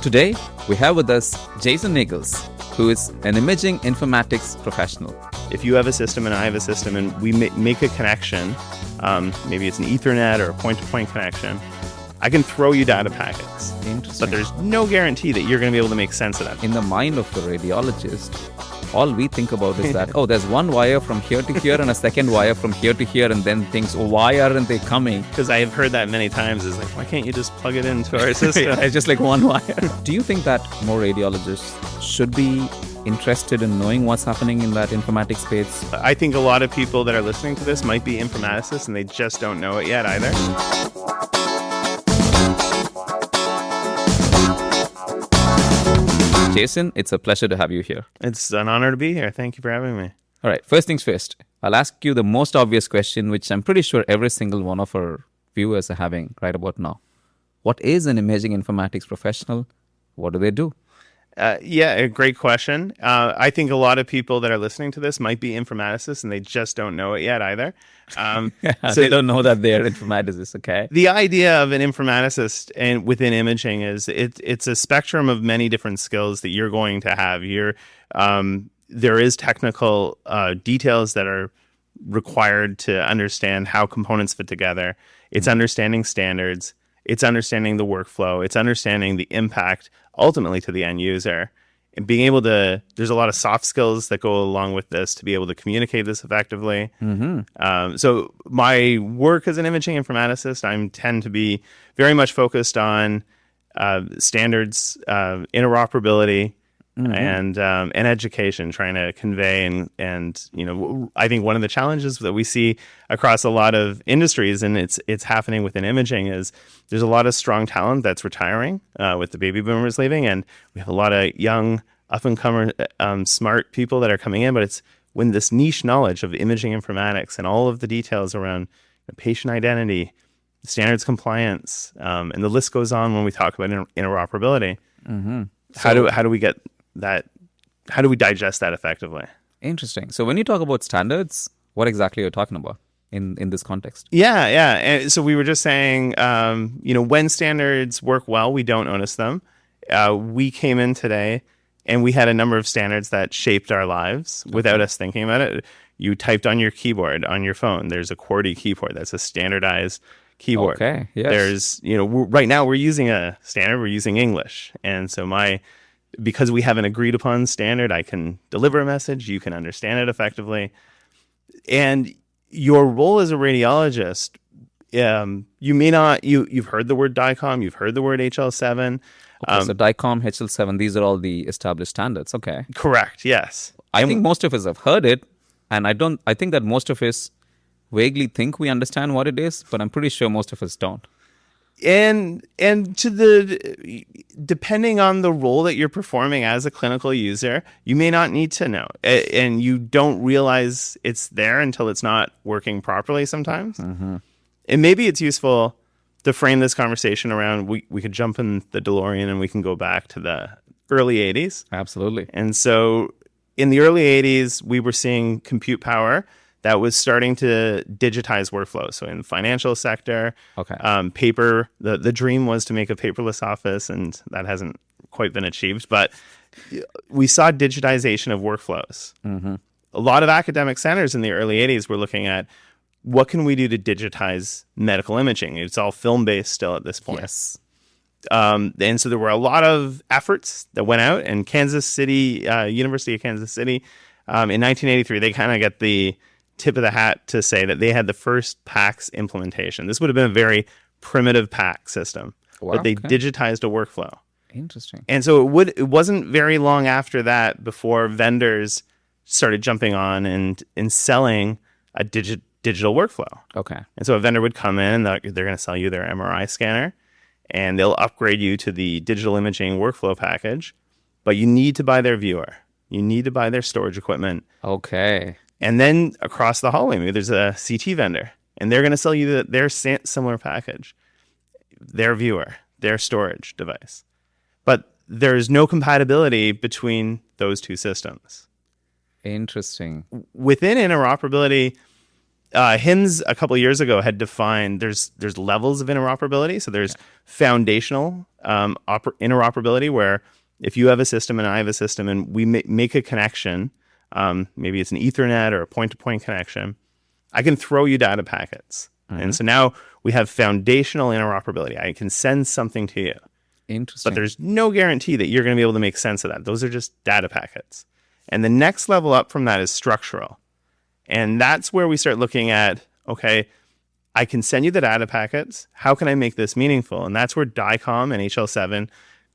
Today, we have with us Jason Nagels, who is an imaging informatics professional. If you have a system and I have a system and we make a connection, maybe it's an Ethernet or a point-to-point connection, I can throw you data packets. Interesting. But there's no guarantee that you're going to be able to make sense of that. In the mind of the radiologist, all we think about is that, there's one wire from here to here and a second wire from here to here, and then thinks, why aren't they coming? Because I have heard that many times, is like, why can't you just plug it into our system? It's just like one wire. Do you think that more radiologists should be interested in knowing what's happening in that informatics space? I think a lot of people that are listening to this might be informaticists and they just don't know it yet either. Jason, it's a pleasure to have you here. It's an honor to be here. Thank you for having me. All right, first things first. I'll ask you the most obvious question, which I'm pretty sure every single one of our viewers are having right about now. What is an imaging informatics professional? What do they do? Yeah, a great question. I think a lot of people that are listening to this might be informaticists and they just don't know it yet either. So they don't know that they're informaticists, okay? The idea of an informaticist and within imaging is it's a spectrum of many different skills that you're going to have. There is technical details that are required to understand how components fit together. It's understanding standards. It's understanding the workflow. It's understanding the impact ultimately to the end user. And being able to, there's a lot of soft skills that go along with this to be able to communicate this effectively. So my work as an imaging informaticist, I tend to be very much focused on standards, interoperability, and education, trying to convey and I think one of the challenges that we see across a lot of industries, and it's happening within imaging, is there's a lot of strong talent that's retiring with the baby boomers leaving, and we have a lot of young up and comer smart people that are coming in, but it's when this niche knowledge of imaging informatics and all of the details around patient identity, standards compliance, and the list goes on when we talk about interoperability. How do we get that? How do we digest that effectively? Interesting. So when you talk about standards, what exactly are you talking about in this context? Yeah. And so we were just saying, when standards work well, we don't notice them. We came in today and we had a number of standards that shaped our lives without us thinking about it. You typed on your keyboard on your phone. There's a QWERTY keyboard. That's a standardized keyboard. Okay. Yes. There's, right now we're using a standard. We're using English. And so because we have an agreed upon standard, I can deliver a message. You can understand it effectively. And your role as a radiologist, you may not, you've heard the word DICOM, you've heard the word HL7. Okay, so DICOM, HL7, these are all the established standards. Okay. Correct. Yes. I think most of us have heard it, and I think that most of us vaguely think we understand what it is, but I'm pretty sure most of us don't. And depending on the role that you're performing as a clinical user, you may not need to know, and you don't realize it's there until it's not working properly sometimes. And maybe it's useful to frame this conversation around, we could jump in the DeLorean and we can go back to the early 80s. Absolutely. And so in the early 80s, we were seeing compute power that was starting to digitize workflows. So in the financial sector, paper, the dream was to make a paperless office, and that hasn't quite been achieved. But we saw digitization of workflows. A lot of academic centers in the early 80s were looking at, what can we do to digitize medical imaging? It's all film-based still at this point. Yes. And so there were a lot of efforts that went out, and Kansas City, University of Kansas City, in 1983, they kind of got the tip of the hat to say that they had the first PACS implementation. This would have been a very primitive PACS system, but they digitized a workflow. Interesting. And so it wasn't very long after that before vendors started jumping on and selling a digital workflow. Okay. And so a vendor would come in, and they're going to sell you their MRI scanner, and they'll upgrade you to the digital imaging workflow package, but you need to buy their viewer. You need to buy their storage equipment. Okay. And then across the hallway, maybe there's a CT vendor, and they're going to sell you their similar package, their viewer, their storage device. But there's no compatibility between those two systems. Interesting. Within interoperability, HIMSS a couple of years ago had defined there's levels of interoperability. So there's foundational interoperability, where if you have a system and I have a system and we make a connection, maybe it's an Ethernet or a point-to-point connection, I can throw you data packets. And so now we have foundational interoperability. I can send something to you. Interesting. But there's no guarantee that you're going to be able to make sense of that. Those are just data packets. And the next level up from that is structural. And that's where we start looking at, okay, I can send you the data packets. How can I make this meaningful? And that's where DICOM and HL7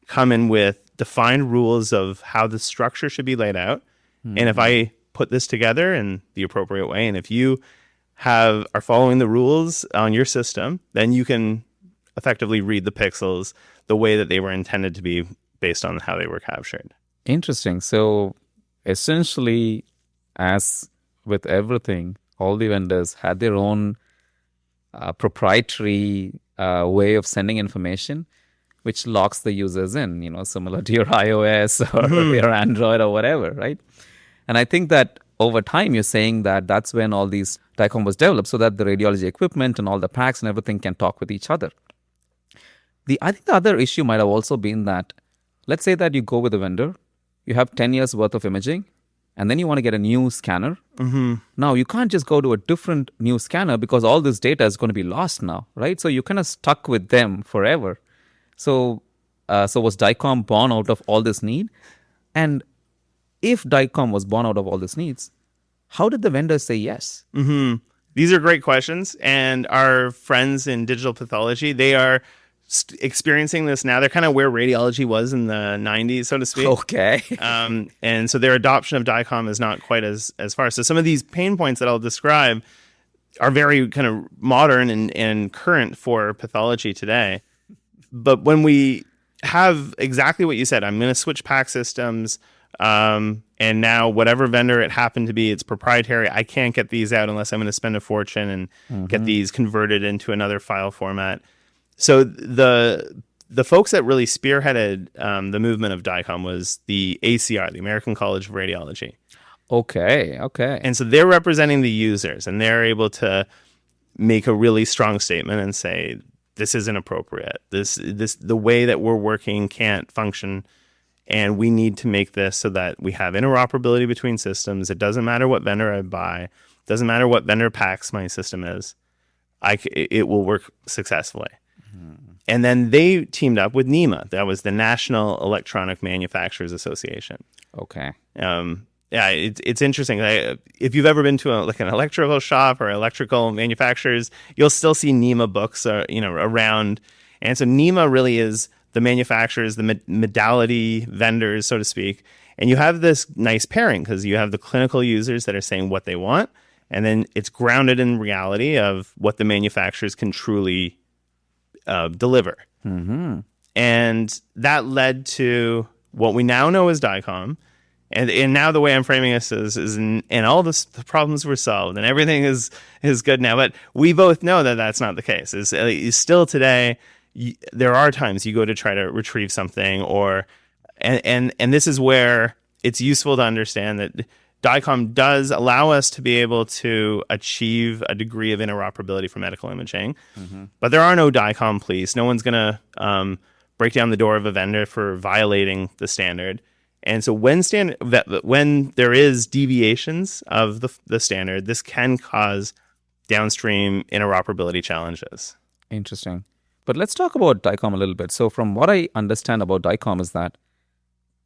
come in with defined rules of how the structure should be laid out. Mm-hmm. And if I put this together in the appropriate way, and if you are following the rules on your system, then you can effectively read the pixels the way that they were intended to be based on how they were captured. Interesting. So essentially, as with everything, all the vendors had their own proprietary way of sending information, which locks the users in, similar to your iOS or your Android or whatever, right? And I think that over time, you're saying that that's when all these DICOM was developed, so that the radiology equipment and all the packs and everything can talk with each other. I think the other issue might have also been that, let's say that you go with a vendor, you have 10 years worth of imaging, and then you want to get a new scanner. Mm-hmm. Now, you can't just go to a different new scanner because all this data is going to be lost now, right? So you're kind of stuck with them forever. So was DICOM born out of all this need? And if DICOM was born out of all these needs, how did the vendors say yes? Mm-hmm. These are great questions. And our friends in digital pathology, they are experiencing this now. They're kind of where radiology was in the 90s, so to speak. Okay. And so their adoption of DICOM is not quite as far. So some of these pain points that I'll describe are very kind of modern and current for pathology today. But when we have exactly what you said, I'm going to switch pack systems, and now whatever vendor it happened to be, it's proprietary. I can't get these out unless I'm going to spend a fortune and get these converted into another file format. So the folks that really spearheaded the movement of DICOM was the ACR, the American College of Radiology. Okay. And so they're representing the users, and they're able to make a really strong statement and say, this isn't appropriate. The way that we're working can't function, and we need to make this so that we have interoperability between systems. It doesn't matter what vendor I buy. It doesn't matter what vendor packs my system is. It will work successfully. Mm-hmm. And then they teamed up with NEMA. That was the National Electronic Manufacturers Association. Okay. Yeah, it's interesting. If you've ever been to an electrical shop or electrical manufacturers, you'll still see NEMA books, around. And so NEMA really is the manufacturers, the modality vendors, so to speak. And you have this nice pairing because you have the clinical users that are saying what they want, and then it's grounded in reality of what the manufacturers can truly deliver. Mm-hmm. And that led to what we now know as DICOM. And now the way I'm framing this is and all the problems were solved and everything is good now. But we both know that that's not the case. Is still today, there are times you go to try to retrieve something, and this is where it's useful to understand that DICOM does allow us to be able to achieve a degree of interoperability for medical imaging. Mm-hmm. But there are no DICOM police. No one's going to break down the door of a vendor for violating the standard. And so when there is deviations of the standard, this can cause downstream interoperability challenges. Interesting. But let's talk about DICOM a little bit. So from what I understand about DICOM is that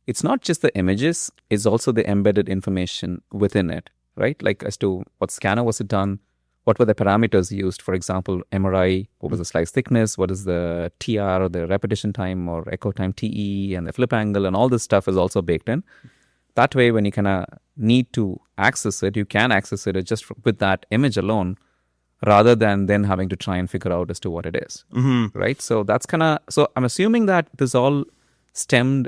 it's not just the images, it's also the embedded information within it, right? Like as to what scanner was it done, what were the parameters used? For example, MRI, what was the slice thickness? What is the TR, or the repetition time, or echo time TE, and the flip angle, and all this stuff is also baked in. That way, when you kind of need to access it, you can access it just with that image alone, rather than then having to try and figure out as to what it is, right? So that's so I'm assuming that this all stemmed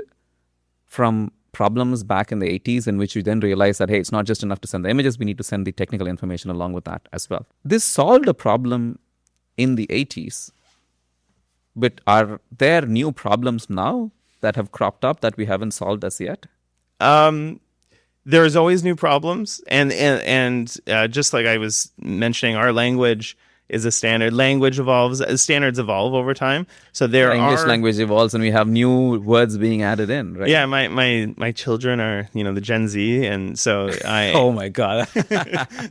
from problems back in the 80s in which you then realize that, hey, it's not just enough to send the images, we need to send the technical information along with that as well. This solved a problem in the 80s, but are there new problems now that have cropped up that we haven't solved as yet? There's always new problems, and just like I was mentioning, our language is a standard. Language evolves, standards evolve over time. So there The English are, language evolves, and we have new words being added in, right? yeah, my children are, the Gen Z, and so Oh my god,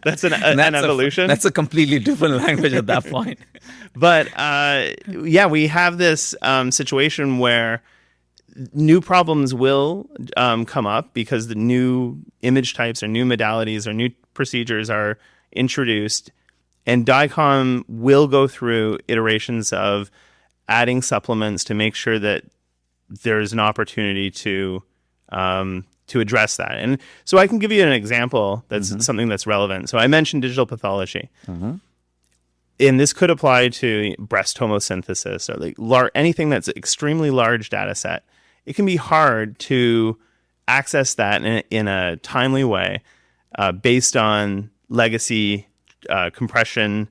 that's an evolution. That's a completely different language at that point. But yeah, we have this situation where new problems will come up because the new image types or new modalities or new procedures are introduced, and DICOM will go through iterations of adding supplements to make sure that there's an opportunity to address that. And so I can give you an example that's something that's relevant. So I mentioned digital pathology. And this could apply to breast tomosynthesis or like anything that's extremely large data set. It can be hard to access that in a timely way based on legacy compression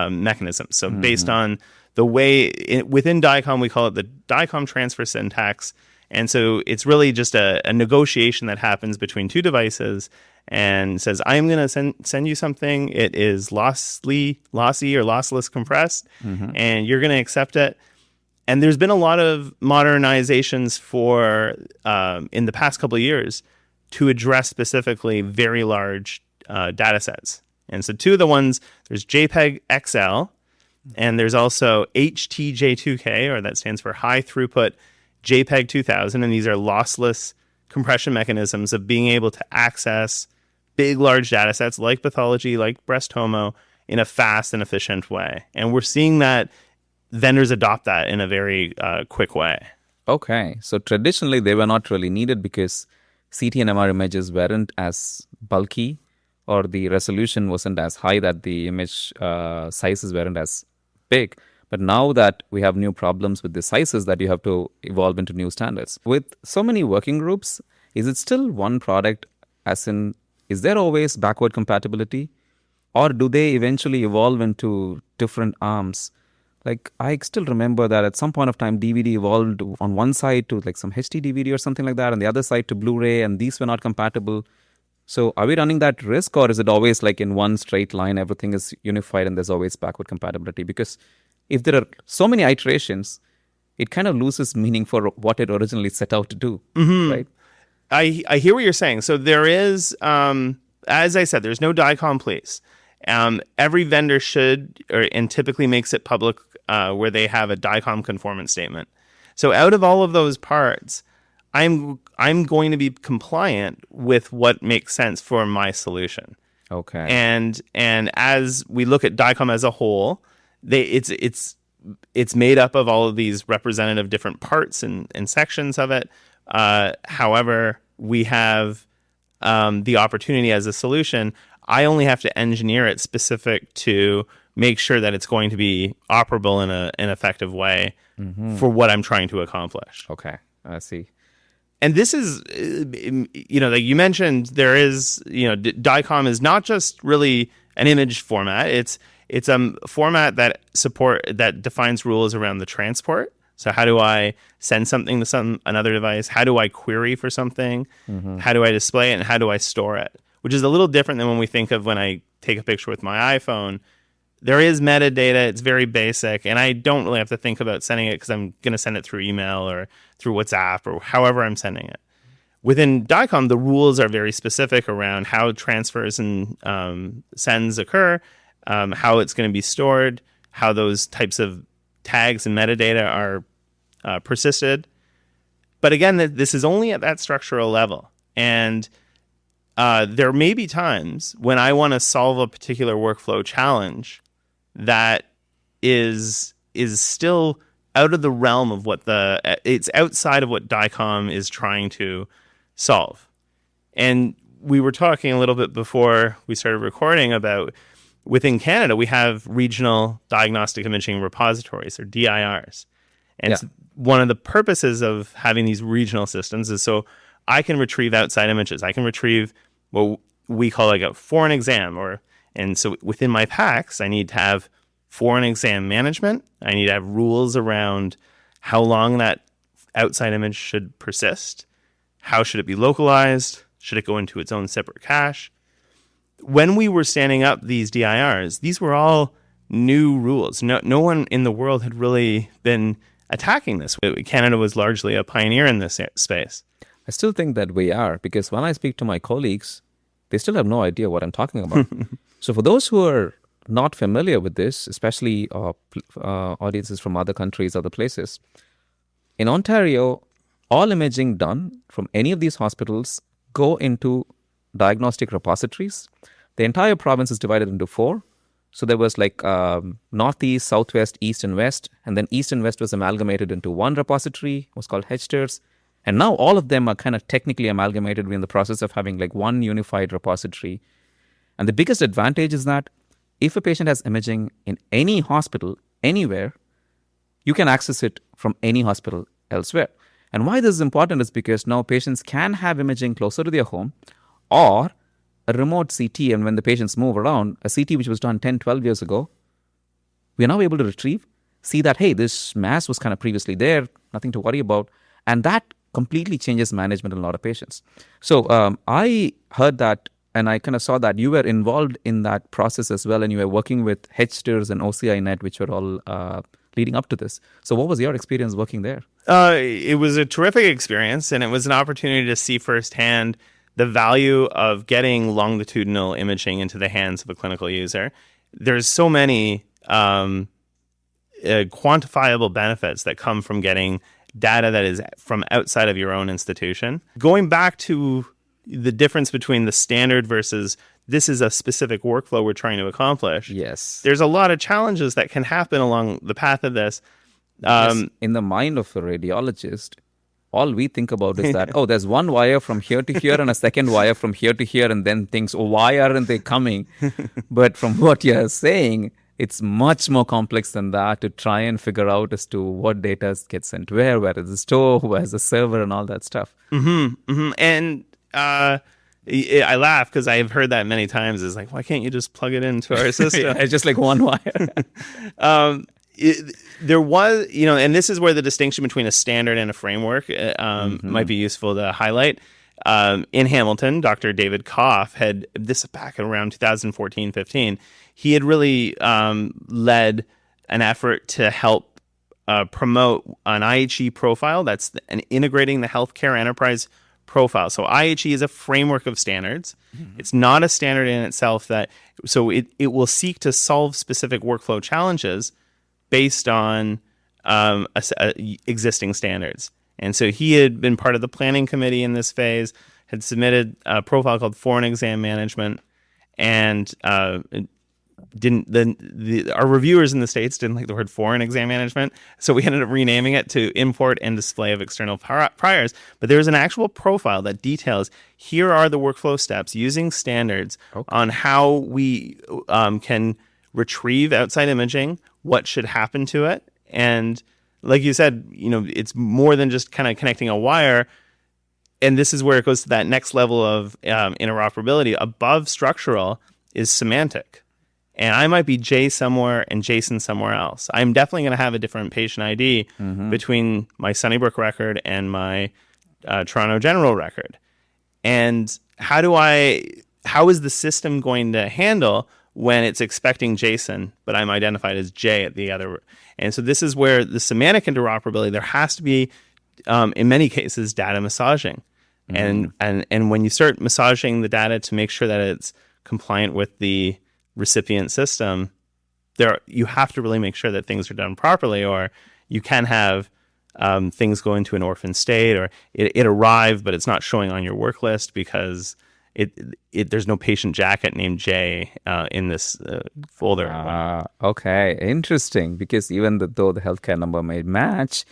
mechanisms. So based on the way within DICOM, we call it the DICOM transfer syntax. And so it's really just a negotiation that happens between two devices and says, I'm going to send you something. It is lossy or lossless compressed, and you're going to accept it. And there's been a lot of modernizations for in the past couple of years to address specifically very large data sets. And so two of the ones, there's JPEG XL, and there's also HTJ2K, or that stands for High Throughput JPEG 2000. And these are lossless compression mechanisms of being able to access big, large data sets like pathology, like breast tomo, in a fast and efficient way. And we're seeing that vendors adopt that in a very quick way. Okay, so traditionally they were not really needed because CT and MR images weren't as bulky, or the resolution wasn't as high, that the image sizes weren't as big. But now that we have new problems with the sizes, that you have to evolve into new standards. With so many working groups, is it still one product, as in, is there always backward compatibility? Or do they eventually evolve into different arms? Like, I still remember that at some point of time, DVD evolved on one side to like some HD DVD or something like that, and the other side to Blu-ray, and these were not compatible. So are we running that risk, or is it always like in one straight line, everything is unified and there's always backward compatibility? Because if there are so many iterations, it kind of loses meaning for what it originally set out to do, right? I hear what you're saying. So there is, as I said, there's no DICOM police. Every vendor should, and typically makes it public where they have a DICOM conformance statement. So out of all of those parts, I'm going to be compliant with what makes sense for my solution. Okay. And as we look at DICOM as a whole, it's made up of all of these representative different parts and sections of it. However, we have the opportunity as a solution. I only have to engineer it specific to make sure that it's going to be operable in an effective way for what I'm trying to accomplish. Okay, I see. And this is, like you mentioned, there is, DICOM is not just really an image format. It's a format that defines rules around the transport. So how do I send something to another device? How do I query for something? How do I display it? And how do I store it? Which is a little different than when we think of when I take a picture with my iPhone. There is metadata. It's very basic. And I don't really have to think about sending it because I'm going to send it through email or through WhatsApp or however I'm sending it. Within DICOM, the rules are very specific around how transfers and sends occur, how it's going to be stored, how those types of tags and metadata are persisted. But again, this is only at that structural level. And there may be times when I want to solve a particular workflow challenge that is still out of the realm of it's outside of what DICOM is trying to solve. And we were talking a little bit before we started recording about within Canada, we have regional diagnostic imaging repositories, or DIRs. And one of the purposes of having these regional systems is so I can retrieve outside images. I can retrieve what we call like a foreign exam, and so within my packs, I need to have foreign exam management. I need to have rules around how long that outside image should persist. How should it be localized? Should it go into its own separate cache? When we were standing up these DIRs, these were all new rules. No one in the world had really been attacking this. Canada was largely a pioneer in this space. I still think that we are, because when I speak to my colleagues, they still have no idea what I'm talking about. So for those who are not familiar with this, especially audiences from other countries, other places, in Ontario, all imaging done from any of these hospitals go into diagnostic repositories. The entire province is divided into 4. So there was like northeast, southwest, east, and west. And then east and west was amalgamated into one repository. It was called HTERS. And now all of them are kind of technically amalgamated. We're in the process of having like one unified repository. And the biggest advantage is that if a patient has imaging in any hospital, anywhere, you can access it from any hospital elsewhere. And why this is important is because now patients can have imaging closer to their home, or a remote CT. And when the patients move around, a CT which was done 10, 12 years ago, we are now able to retrieve, see that, hey, this mass was kind of previously there, nothing to worry about. And that completely changes management in a lot of patients. So I heard that, and I kind of saw that you were involved in that process as well, and you were working with HTERS and OCINet, which were all leading up to this. So what was your experience working there? It was a terrific experience, and it was an opportunity to see firsthand the value of getting longitudinal imaging into the hands of a clinical user. There's so many quantifiable benefits that come from getting data that is from outside of your own institution. Going back to the difference between the standard versus this is a specific workflow we're trying to accomplish. Yes. There's a lot of challenges that can happen along the path of this. Yes. In the mind of a radiologist, all we think about is that, oh, there's one wire from here to here and a second wire from here to here, and then things, oh, why aren't they coming? But from what you're saying, it's much more complex than that to try and figure out as to what data gets sent where is the store, where's the server, and all that stuff. And I laugh because I've heard that many times. It's like, why can't you just plug it into our system? Yeah, it's just like one wire. There was, and this is where the distinction between a standard and a framework might be useful to highlight. In Hamilton, Dr. David Koff had, this back around 2014-15, he had really led an effort to help promote an IHE profile that's integrating the healthcare enterprise profile. So IHE is a framework of standards. It's not a standard in itself so it will seek to solve specific workflow challenges based on existing standards. And so he had been part of the planning committee in this phase, had submitted a profile called Foreign Exam Management, and our reviewers in the States didn't like the word foreign exam management, so we ended up renaming it to import and display of external priors. But there's an actual profile that details, here are the workflow steps using standards on how we can retrieve outside imaging, what should happen to it. And like you said, it's more than just kind of connecting a wire. And this is where it goes to that next level of interoperability. Above structural is semantic. And I might be Jay somewhere and Jason somewhere else. I'm definitely going to have a different patient ID between my Sunnybrook record and my Toronto General record. And how is the system going to handle when it's expecting Jason, but I'm identified as Jay at the other? And so this is where the semantic interoperability, there has to be, in many cases, data massaging. And when you start massaging the data to make sure that it's compliant with the recipient system, you have to really make sure that things are done properly, or you can have things go into an orphan state, or it arrived, but it's not showing on your work list because there's no patient jacket named J in this folder. Okay, interesting. Because even though the healthcare number may match,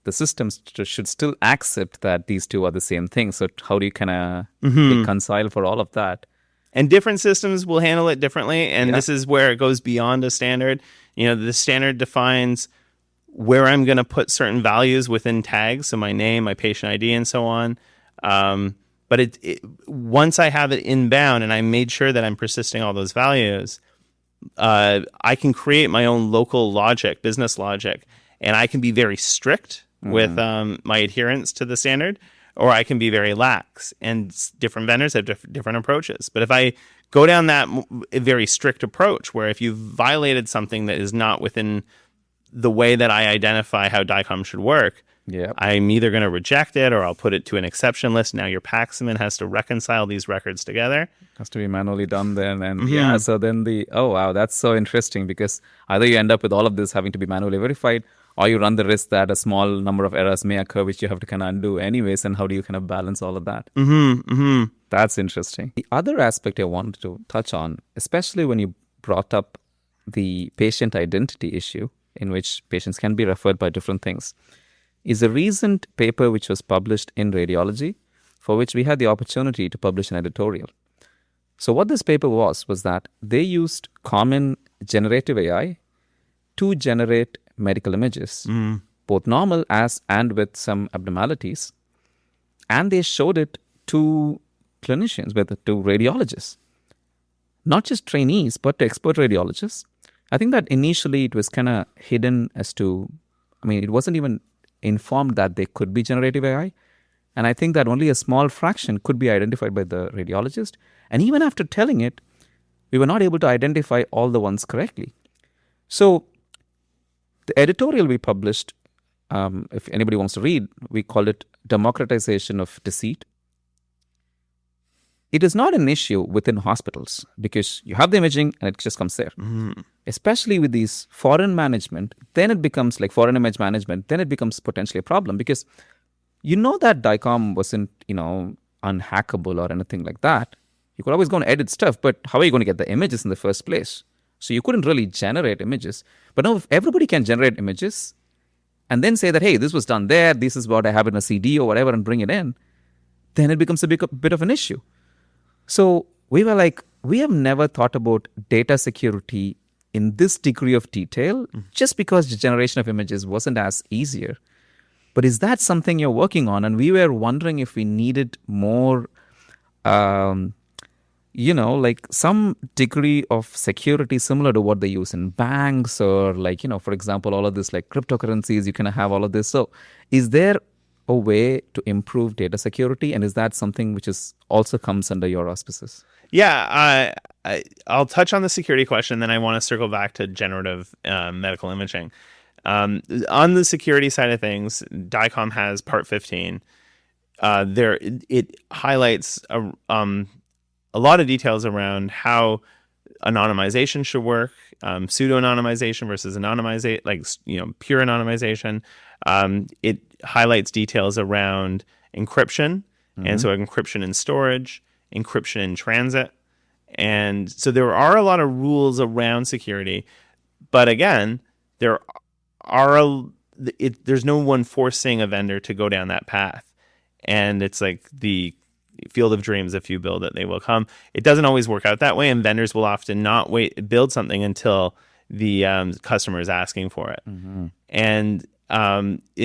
the systems should still accept that these two are the same thing. So how do you kind of reconcile for all of that? And different systems will handle it differently. And this is where it goes beyond a standard. The standard defines where I'm going to put certain values within tags. So my name, my patient ID, and so on. But once I have it inbound and I made sure that I'm persisting all those values, I can create my own local logic, business logic. And I can be very strict with my adherence to the standard. or I can be very lax. And different vendors have different approaches. But if I go down that very strict approach, where if you've violated something that is not within the way that I identify how DICOM should work, I'm either going to reject it or I'll put it to an exception list. Now your PACSman has to reconcile these records together. Has to be manually done then. And so then oh, wow, that's so interesting, because either you end up with all of this having to be manually verified, or you run the risk that a small number of errors may occur, which you have to kind of undo anyways. And how do you kind of balance all of that? That's interesting. The other aspect I wanted to touch on, especially when you brought up the patient identity issue, in which patients can be referred by different things, is a recent paper which was published in Radiology, for which we had the opportunity to publish an editorial. So what this paper was that they used common generative AI to generate medical images, both normal and with some abnormalities, and they showed it to clinicians, to radiologists, not just trainees, but to expert radiologists. I think that initially it was kind of hidden it wasn't even informed that they could be generative AI. And I think that only a small fraction could be identified by the radiologist. And even after telling it, we were not able to identify all the ones correctly. So the editorial we published, if anybody wants to read, we called it Democratization of Deceit. It is not an issue within hospitals, because you have the imaging and it just comes there. Especially with these foreign management, then it becomes like foreign image management, then it becomes potentially a problem, because that DICOM wasn't, unhackable or anything like that. You could always go and edit stuff, but how are you going to get the images in the first place? So you couldn't really generate images. But now if everybody can generate images and then say that, hey, this was done there, this is what I have in a CD or whatever, and bring it in, then it becomes a bit of an issue. So we were like, we have never thought about data security in this degree of detail, just because the generation of images wasn't as easier. But is that something you're working on? And we were wondering if we needed more, some degree of security similar to what they use in banks, or for example, all of this like cryptocurrencies, you can have all of this. So is there a way to improve data security? And is that something which is also comes under your auspices? Yeah, I'll touch on the security question, then I want to circle back to generative medical imaging. On the security side of things, DICOM has Part 15. It highlights a lot of details around how anonymization should work, pseudo-anonymization versus anonymization, pure anonymization. It highlights details around encryption, and so encryption in storage, encryption in transit. And so there are a lot of rules around security, but again, there's no one forcing a vendor to go down that path. And it's like the field of dreams. If you build it, they will come. It doesn't always work out that way, and vendors will often not build something until the customer is asking for it. And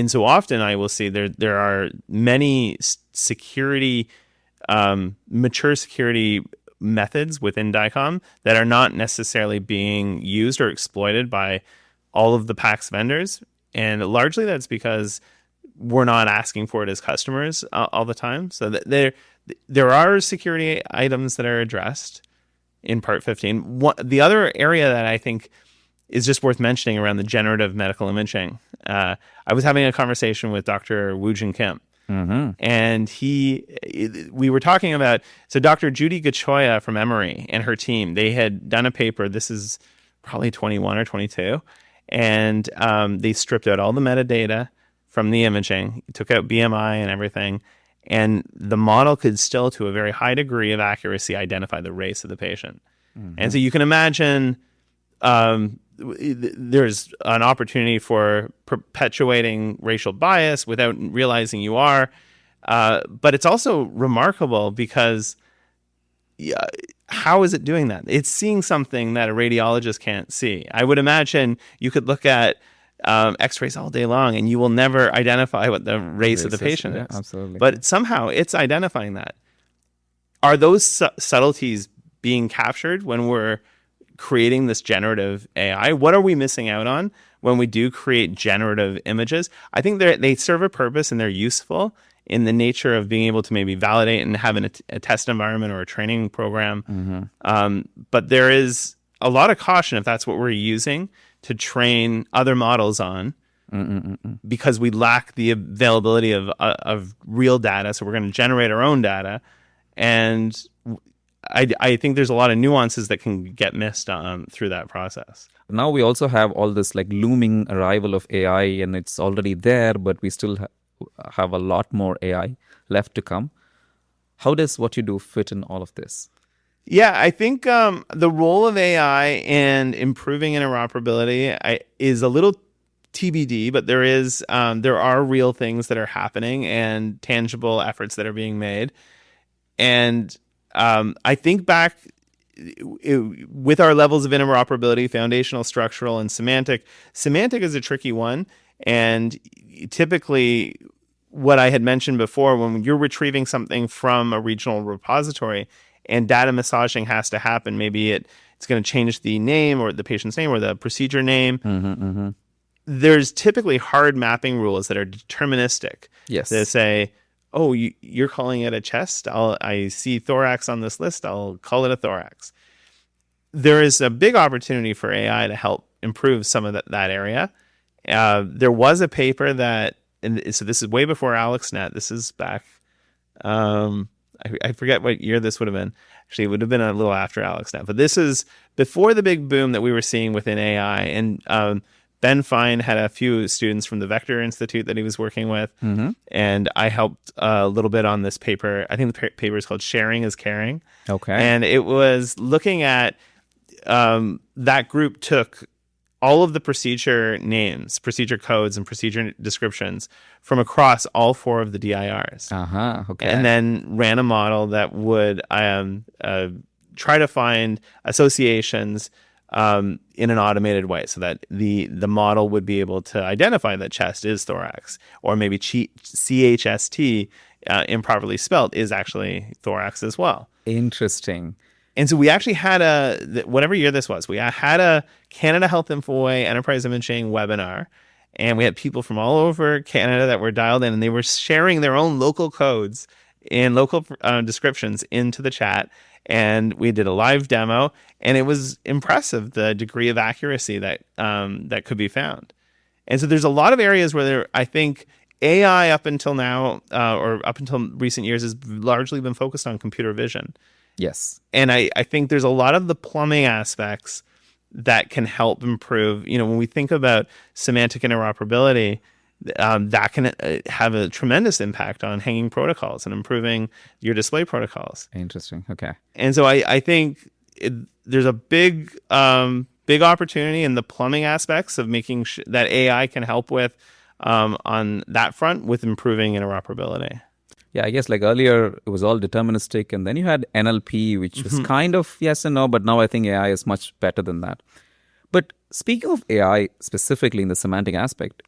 so often I will see there are many mature security methods within DICOM that are not necessarily being used or exploited by all of the PACS vendors. And largely that's because we're not asking for it as customers all the time. So there are security items that are addressed in Part 15. The other area that I think is just worth mentioning around the generative medical imaging, I was having a conversation with Dr. Woojin Kim. And we were talking about, so Dr. Judy Gachoya from Emory and her team, they had done a paper, this is probably 21 or 22, and they stripped out all the metadata from the imaging, took out BMI and everything, and the model could still, to a very high degree of accuracy, identify the race of the patient. And so you can imagine there's an opportunity for perpetuating racial bias without realizing you are. But it's also remarkable because how is it doing that? It's seeing something that a radiologist can't see. I would imagine you could look at x-rays all day long and you will never identify what the race of the patient is. Absolutely. But somehow it's identifying that. Are those subtleties being captured when we're creating this generative AI? What are we missing out on when we do create generative images? I think they serve a purpose and they're useful in the nature of being able to maybe validate and have a test environment or a training program. But there is a lot of caution if that's what we're using to train other models on, because we lack the availability of real data. So we're going to generate our own data, and I think there's a lot of nuances that can get missed through that process. Now we also have all this like looming arrival of AI, and it's already there, but we still have a lot more AI left to come. How does what you do fit in all of this? Yeah, I think the role of AI in improving interoperability is a little TBD, but there are real things that are happening and tangible efforts that are being made. And I think back with our levels of interoperability, foundational, structural, and semantic. Semantic is a tricky one, and typically what I had mentioned before, when you're retrieving something from a regional repository and data massaging has to happen, maybe it's going to change the name or the patient's name or the procedure name. There's typically hard mapping rules that are deterministic. Yes. They say, oh, you're calling it a chest. I see thorax on this list. I'll call it a thorax. There is a big opportunity for AI to help improve some of that area. There was a paper that, and so this is way before AlexNet. This is back, I forget what year this would have been. Actually, it would have been a little after AlexNet. But this is before the big boom that we were seeing within AI. And Ben Fine had a few students from the Vector Institute that he was working with. And I helped a little bit on this paper. I think the paper is called Sharing is Caring. Okay. And it was looking at that group took all of the procedure names, procedure codes, and procedure descriptions from across all 4 of the DIRs. Okay. And then ran a model that would try to find associations in an automated way, so that the model would be able to identify that chest is thorax, or maybe CHST, improperly spelled, is actually thorax as well. Interesting. And so we actually had whatever year this was, we had a Canada Health Infoway Enterprise Imaging webinar, and we had people from all over Canada that were dialed in, and they were sharing their own local codes and local descriptions into the chat. And we did a live demo, and it was impressive, the degree of accuracy that could be found. And so there's a lot of areas where I think AI up until now, or up until recent years, has largely been focused on computer vision. Yes. And I think there's a lot of the plumbing aspects that can help improve. When we think about semantic interoperability, that can have a tremendous impact on hanging protocols and improving your display protocols. Interesting. Okay. And so I think there's a big opportunity in the plumbing aspects of making that AI can help with on that front with improving interoperability. Yeah, I guess like earlier it was all deterministic, and then you had NLP, which was kind of yes and no, but now I think AI is much better than that. But speaking of AI specifically in the semantic aspect,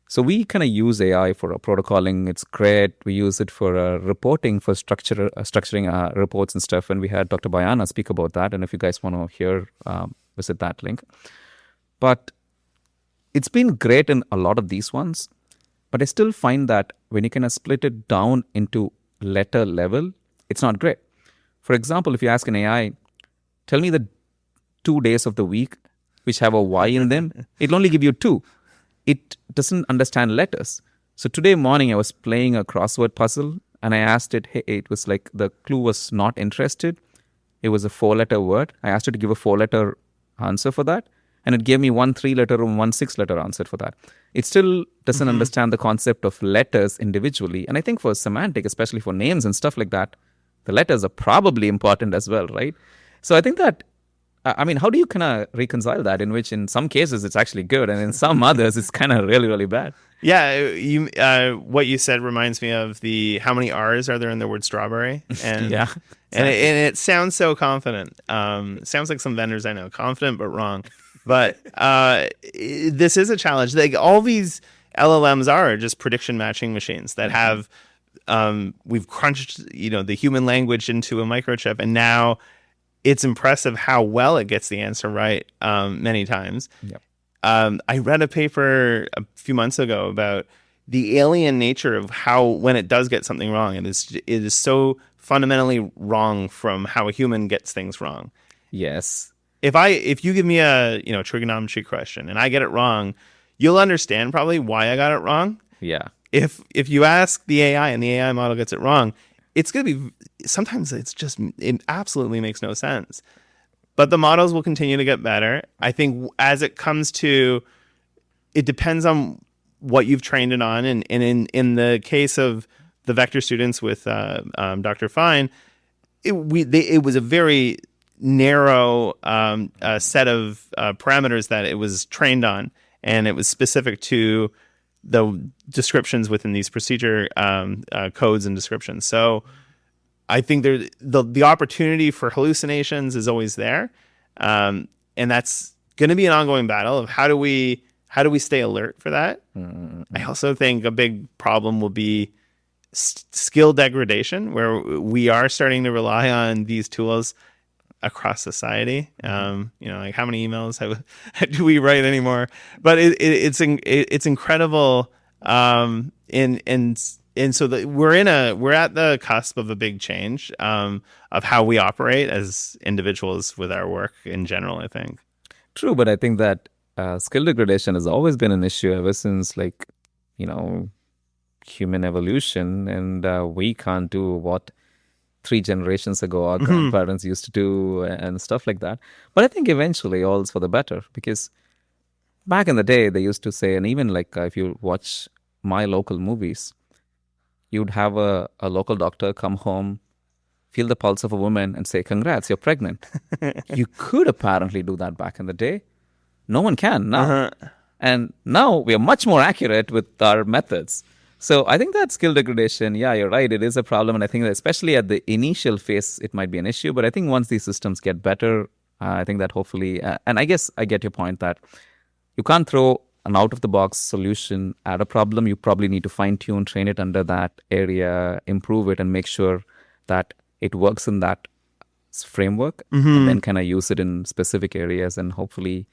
so we kind of use AI for protocoling. It's great. We use it for reporting, for structuring reports and stuff. And we had Dr. Bayana speak about that. And if you guys want to hear, visit that link. But it's been great in a lot of these ones. But I still find that when you kind of split it down into letter level, it's not great. For example, if you ask an AI, tell me the 2 days of the week which have a Y in them, it'll only give you 2. It doesn't understand letters. So today morning I was playing a crossword puzzle, and I asked it, hey, it was like the clue was not interested. It was a 4-letter word. I asked it to give a 4-letter answer for that. And it gave me 1 3-letter and 1 6-letter answer for that. It still doesn't understand the concept of letters individually. And I think for semantic, especially for names and stuff like that, the letters are probably important as well, right? So I think that, how do you kind of reconcile that, in which in some cases it's actually good and in some others it's kind of really, really bad? Yeah, what you said reminds me of how many R's are there in the word strawberry? And yeah, exactly. and it sounds so confident. It sounds like some vendors I know, confident but wrong. But this is a challenge. Like, all these LLMs are just prediction matching machines that have we've crunched the human language into a microchip, and now it's impressive how well it gets the answer right many times. Yep. I read a paper a few months ago about the alien nature of how, when it does get something wrong, it is so fundamentally wrong from how a human gets things wrong. Yes. If you give me a trigonometry question and I get it wrong, you'll understand probably why I got it wrong. Yeah. If you ask the AI and the AI model gets it wrong, it's going to be, sometimes it absolutely makes no sense. But the models will continue to get better. I think as it comes to, it depends on what you've trained it on. And in the case of the vector students with Dr. Fine, it was a very narrow set of parameters that it was trained on, and it was specific to the descriptions within these procedure codes and descriptions. So I think the opportunity for hallucinations is always there, and that's going to be an ongoing battle of how do we stay alert for that. Mm-hmm. I also think a big problem will be skill degradation, where we are starting to rely on these tools across society. Like how many emails do we write anymore? But it's incredible. And so we're at the cusp of a big change of how we operate as individuals with our work in general, I think. True, but I think that skill degradation has always been an issue ever since, human evolution, and we can't do what 3 generations ago our grandparents used to do and stuff like that. But I think eventually all's for the better, because back in the day they used to say, and even if you watch my local movies, you'd have a local doctor come home, feel the pulse of a woman and say, "Congrats, you're pregnant." You could apparently do that back in the day. No one can now. Uh-huh. And now we are much more accurate with our methods. So I think that skill degradation, yeah, you're right, it is a problem. And I think that especially at the initial phase, it might be an issue. But I think once these systems get better, I think that hopefully, and I guess I get your point that you can't throw an out-of-the-box solution at a problem. You probably need to fine-tune, train it under that area, improve it, and make sure that it works in that framework, and then kind of use it in specific areas, and hopefully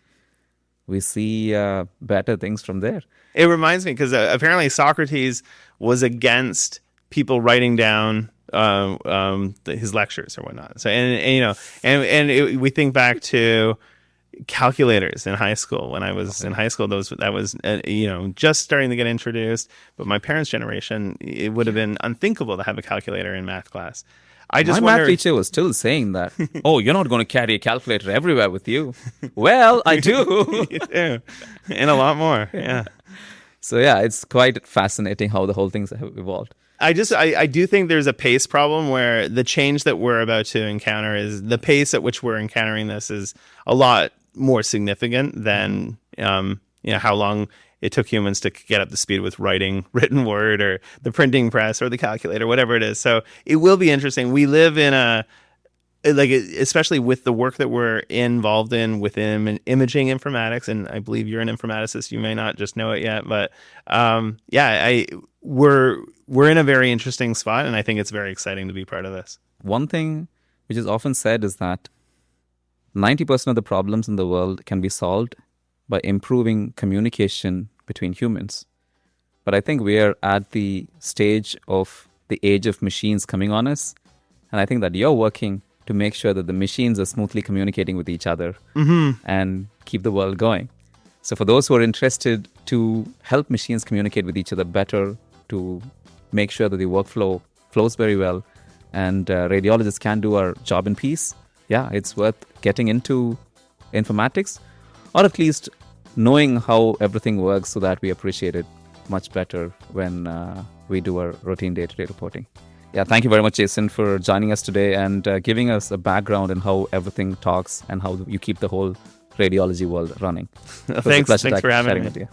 we see better things from there. It reminds me, because apparently Socrates was against people writing down his lectures or whatnot. So we think back to calculators in high school. When I was in high school, that was just starting to get introduced. But my parents' generation, it would have been unthinkable to have a calculator in math class. My math teacher was still saying that, "Oh, you're not going to carry a calculator everywhere with you." Well, I do. You do. And a lot more. Yeah. So yeah, it's quite fascinating how the whole things have evolved. I do think there's a pace problem where the change that we're about to encounter is the pace at which we're encountering this is a lot more significant than how long it took humans to get up to speed with writing written word or the printing press or the calculator, whatever it is. So it will be interesting. We live in especially with the work that we're involved in within imaging informatics, and I believe you're an informaticist. You may not just know it yet, but we're in a very interesting spot, and I think it's very exciting to be part of this. One thing which is often said is that 90% of the problems in the world can be solved by improving communication between humans. But I think we are at the stage of the age of machines coming on us. And I think that you're working to make sure that the machines are smoothly communicating with each other and keep the world going. So for those who are interested to help machines communicate with each other better, to make sure that the workflow flows very well, and radiologists can do our job in peace, yeah, it's worth getting into informatics, or at least knowing how everything works so that we appreciate it much better when we do our routine day-to-day reporting. Yeah, thank you very much, Jason, for joining us today and giving us a background in how everything talks and how you keep the whole radiology world running. Thanks for having me. With you.